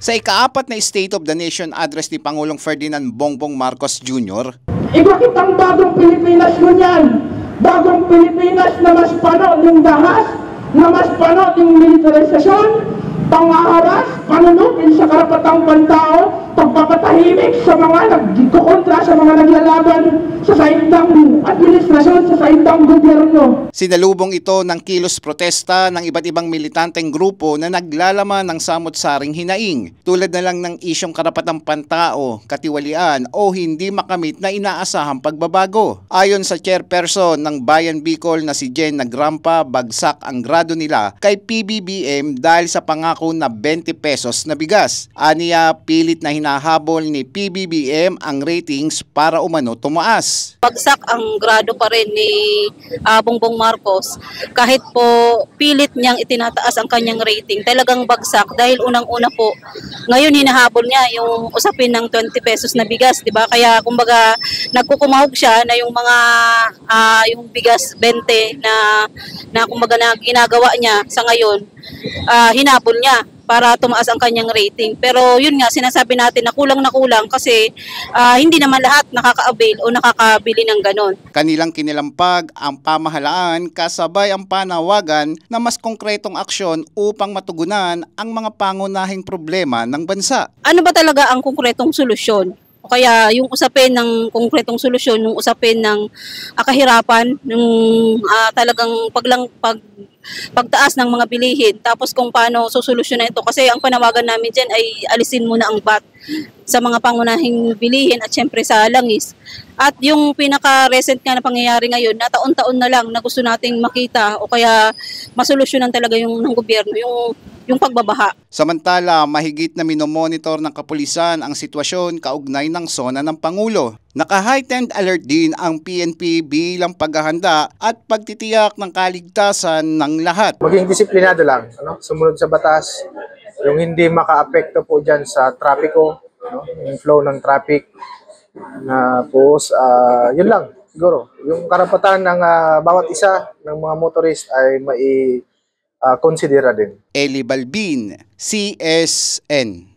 Sa ika-4 na State of the Nation address ni Pangulong Ferdinand Bongbong Marcos Jr., iba kitang bagong Pilipinas mo yan. Bagong Pilipinas na mas pano ng dahas, na mas pano ng militarisasyon, pangaharas, panunupin sa karapatang pantao, pagpapatahimik sa mga nagkukontra sa mga naglalaban sa saindang administrasyon, sa saindang gobyerno. Sinalubong ito ng kilos protesta ng iba't ibang militanteng grupo na naglalaman ng samot-saring hinaing, tulad na lang ng isyong karapatang pantao, katiwalian o hindi makamit na inaasahang pagbabago. Ayon sa chairperson ng Bayan Bicol na si Jen Nagrampa, bagsak ang grado nila kay PBBM dahil sa pangako na 20 pesos na bigas. Aniya, pilit na hinahabol ni PBBM ang ratings para umano tumaas. Bagsak ang grado pa rin ni Bongbong Marcos kahit po pilit niyang itinataas ang kanyang rating. Talagang bagsak dahil unang-una po ngayon hinahabol niya yung usapin ng 20 pesos na bigas, di ba? Kaya kumbaga nagkukumahog siya na yung mga yung bigas 20 na kumbaga na ginagawa niya sa ngayon, hinabol niya para tumaas ang kanyang rating. Pero yun nga, sinasabi natin na kulang kasi hindi naman lahat nakaka-avail o nakakabili ng ganon. Kanilang kinilampag ang pamahalaan kasabay ang panawagan na mas konkretong aksyon upang matugunan ang mga pangunahing problema ng bansa. Ano ba talaga ang konkretong solusyon? O kaya yung usapin ng konkretong solusyon, yung usapin ng kahirapan, yung talagang pagtaas ng mga bilihin, tapos kung paano susolusyonan ito. Kasi ang panawagan namin dyan ay alisin muna ang VAT sa mga pangunahing bilihin at syempre sa langis. At yung pinaka-recent nga na pangyayari ngayon, na taon-taon na lang na gusto nating makita o kaya masolusyonan talaga yung ng gobyerno, yung pagbabaha. Samantala, mahigit na minomonitor ng kapulisan ang sitwasyon kaugnay ng SONA ng Pangulo. Naka-heightened alert din ang PNP bilang paghahanda at pagtitiyak ng kaligtasan ng lahat. Maging disiplinado lang, sumunod sa batas, yung hindi maka-apekto po dyan sa trapiko, yung flow ng traffic, na yun lang siguro. Yung karapatan ng bawat isa ng mga motorist ay mai konsidera din. Eli Balbin, CSN.